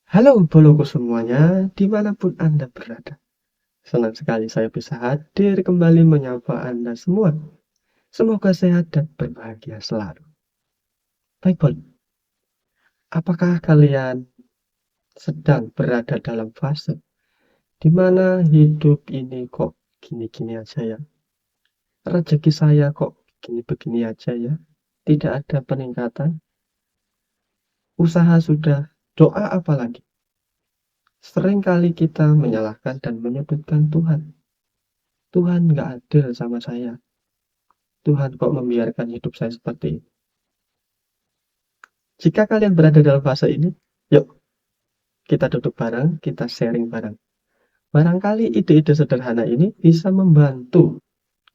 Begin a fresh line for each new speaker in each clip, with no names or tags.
Halo boloku semuanya, dimanapun Anda berada. Senang sekali saya bisa hadir kembali menyapa Anda semua. Semoga sehat dan berbahagia selalu. Baik, Bol. Apakah kalian sedang berada dalam fase di mana hidup ini kok gini-gini aja ya? Rezeki saya kok begini-begini aja ya? Tidak ada peningkatan? Usaha sudah, doa apalagi? Sering kali kita menyalahkan dan menyebutkan Tuhan. Tuhan nggak adil sama saya. Tuhan kok membiarkan hidup saya seperti ini. Jika kalian berada dalam fase ini, yuk kita duduk bareng, kita sharing bareng. Barangkali ide-ide sederhana ini bisa membantu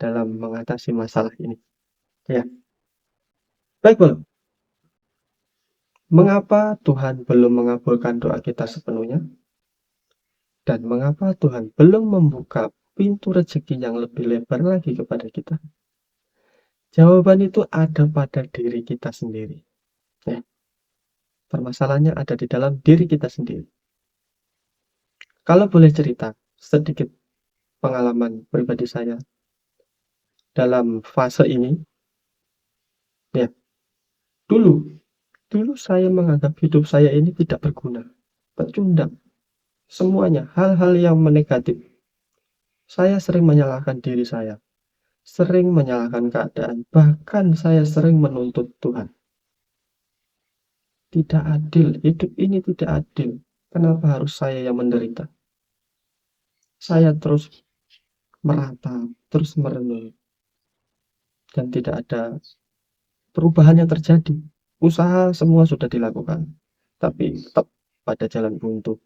dalam mengatasi masalah ini. Ya, baik, Bol. Mengapa Tuhan belum mengabulkan doa kita sepenuhnya? Dan mengapa Tuhan belum membuka pintu rezeki yang lebih lebar lagi kepada kita? Jawaban itu ada pada diri kita sendiri. Ya, permasalahannya ada di dalam diri kita sendiri. Kalau boleh cerita sedikit pengalaman pribadi saya dalam fase ini, ya, dulu dulu saya menganggap hidup saya ini tidak berguna, pecundang, semuanya hal-hal yang negatif. Saya sering menyalahkan diri saya, sering menyalahkan keadaan, bahkan saya sering menuntut Tuhan. Tidak adil, hidup ini tidak adil. Kenapa harus saya yang menderita? Saya terus meratap, terus merenung, dan tidak ada perubahan yang terjadi. Usaha semua sudah dilakukan, tapi tetap pada jalan buntu.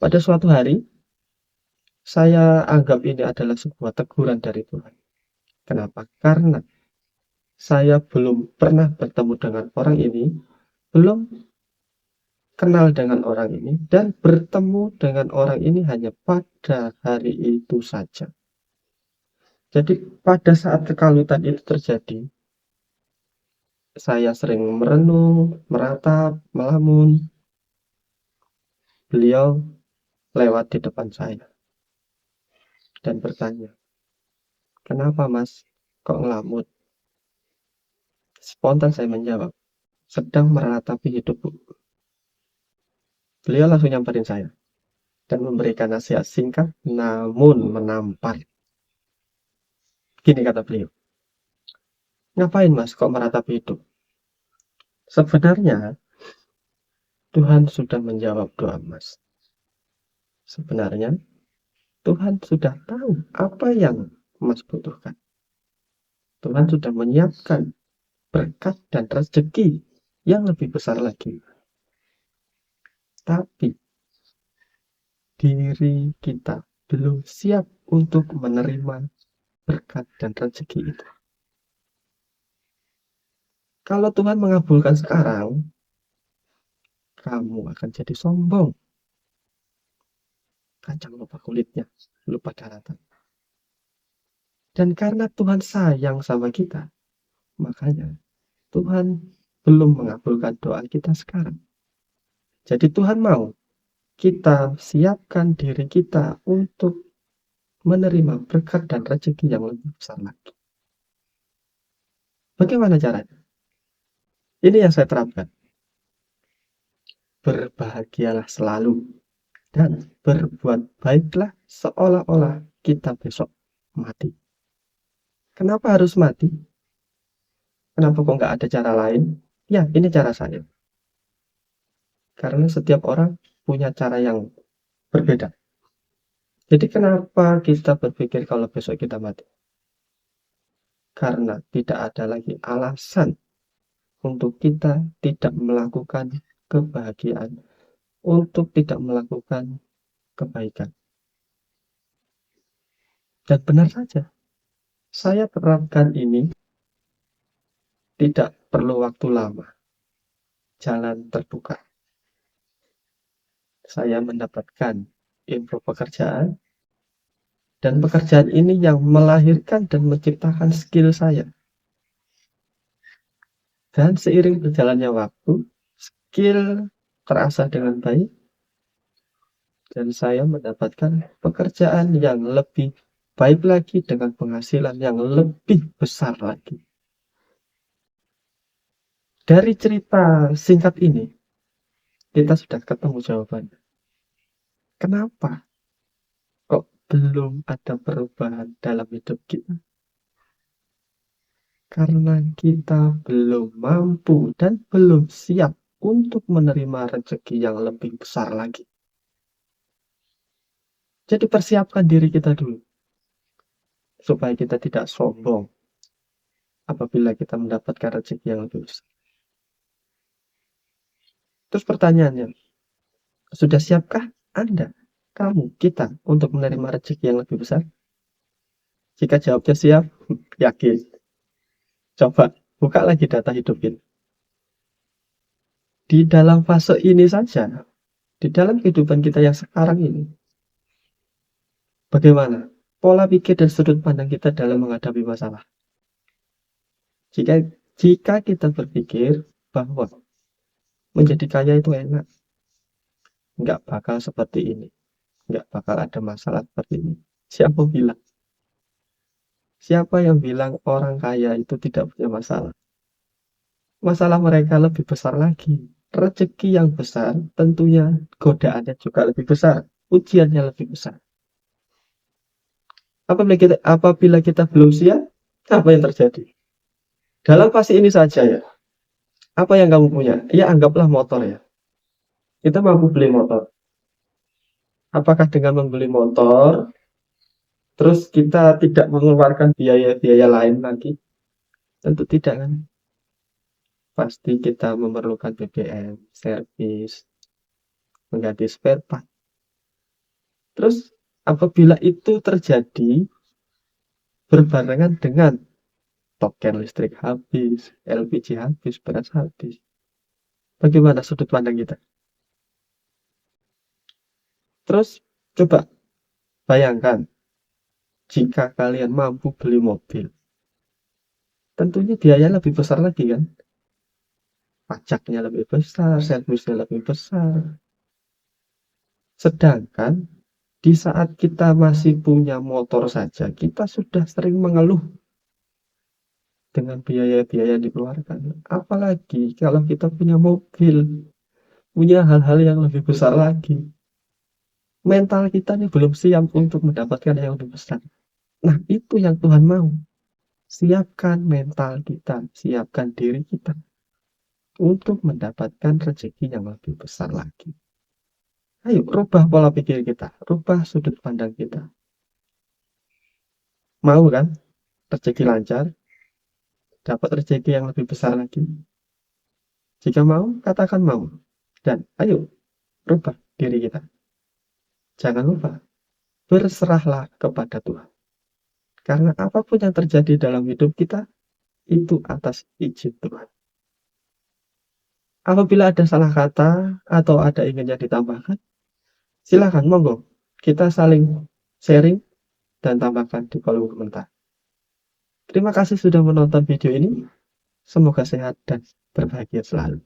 Pada suatu hari, saya anggap ini adalah sebuah teguran dari Tuhan. Kenapa? Karena saya belum pernah bertemu dengan orang ini, belum kenal dengan orang ini, dan bertemu dengan orang ini hanya pada hari itu saja. Jadi pada saat kekalutan itu terjadi, saya sering merenung, meratap, melamun. Beliau lewat di depan saya dan bertanya, "Kenapa Mas? Kok ngelamun?" Spontan saya menjawab, "Sedang meratapi hidup, Bu." Beliau langsung nyamperin saya dan memberikan nasihat singkat namun menampar. Gini kata beliau, "Ngapain Mas kok meratapi hidup? Sebenarnya Tuhan sudah menjawab doa Mas. Sebenarnya Tuhan sudah tahu apa yang Mas butuhkan. Tuhan sudah menyiapkan berkat dan rezeki yang lebih besar lagi. Tapi diri kita belum siap untuk menerima berkat dan rezeki itu. Kalau Tuhan mengabulkan sekarang, kamu akan jadi sombong. Kacang lupa kulitnya, lupa daratan. Dan karena Tuhan sayang sama kita, makanya Tuhan belum mengabulkan doa kita sekarang. Jadi Tuhan mau kita siapkan diri kita untuk menerima berkat dan rezeki yang lebih besar lagi. Bagaimana caranya? Ini yang saya terapkan. Berbahagialah selalu dan berbuat baiklah seolah-olah kita besok mati. Kenapa harus mati? Kenapa kok nggak ada cara lain? Ya, ini cara saya. Karena setiap orang punya cara yang berbeda. Jadi kenapa kita berpikir kalau besok kita mati? Karena tidak ada lagi alasan untuk kita tidak melakukan kebahagiaan, untuk tidak melakukan kebaikan. Dan benar saja, saya terapkan ini tidak perlu waktu lama. Jalan terbuka. Saya mendapatkan info pekerjaan, dan pekerjaan ini yang melahirkan dan menciptakan skill saya. Dan seiring berjalannya waktu, skill terasa dengan baik, dan saya mendapatkan pekerjaan yang lebih baik lagi dengan penghasilan yang lebih besar lagi. Dari cerita singkat ini, kita sudah ketemu jawabannya. Kenapa kok belum ada perubahan dalam hidup kita? Karena kita belum mampu dan belum siap untuk menerima rezeki yang lebih besar lagi. Jadi persiapkan diri kita dulu, supaya kita tidak sombong apabila kita mendapatkan rezeki yang lebih besar. Terus pertanyaannya, sudah siapkah Anda, kamu, kita untuk menerima rezeki yang lebih besar? Jika jawabnya siap, yakin. Coba buka lagi data hidup kita. Di dalam fase ini saja, di dalam kehidupan kita yang sekarang ini, bagaimana pola pikir dan sudut pandang kita dalam menghadapi masalah? Jika kita berpikir bahwa menjadi kaya itu enak, nggak bakal seperti ini, nggak bakal ada masalah seperti ini. Siapa bilang? Siapa yang bilang orang kaya itu tidak punya masalah? Masalah mereka lebih besar lagi. Rezeki yang besar, tentunya godaannya juga lebih besar, ujiannya lebih besar. Apabila kita belum siap, apa yang terjadi? Dalam fase ini saja ya, apa yang kamu punya? Ya anggaplah motor ya. Kita mampu beli motor. Apakah dengan membeli motor, terus kita tidak mengeluarkan biaya-biaya lain lagi? Tentu tidak kan? Pasti kita memerlukan BBM, servis, mengganti spare part. Terus apabila itu terjadi berbarengan dengan token listrik habis, LPG habis, beras habis, bagaimana sudut pandang kita? Terus coba bayangkan jika kalian mampu beli mobil, tentunya biaya lebih besar lagi kan? Pajaknya lebih besar, servisnya lebih besar. Sedangkan di saat kita masih punya motor saja, kita sudah sering mengeluh dengan biaya-biaya yang dikeluarkan. Apalagi kalau kita punya mobil, punya hal-hal yang lebih besar lagi. Mental kita nih belum siap untuk mendapatkan yang lebih besar. Nah, itu yang Tuhan mau. Siapkan mental kita, siapkan diri kita untuk mendapatkan rezeki yang lebih besar lagi. Ayo, rubah pola pikir kita, rubah sudut pandang kita. Mau kan? Rezeki lancar, dapat rezeki yang lebih besar lagi. Jika mau, katakan mau. Dan ayo, rubah diri kita. Jangan lupa, berserahlah kepada Tuhan. Karena apapun yang terjadi dalam hidup kita, itu atas izin Tuhan. Apabila ada salah kata atau ada ingin yang ditambahkan, silakan, monggo. Kita saling sharing dan tambahkan di kolom komentar. Terima kasih sudah menonton video ini. Semoga sehat dan berbahagia selalu.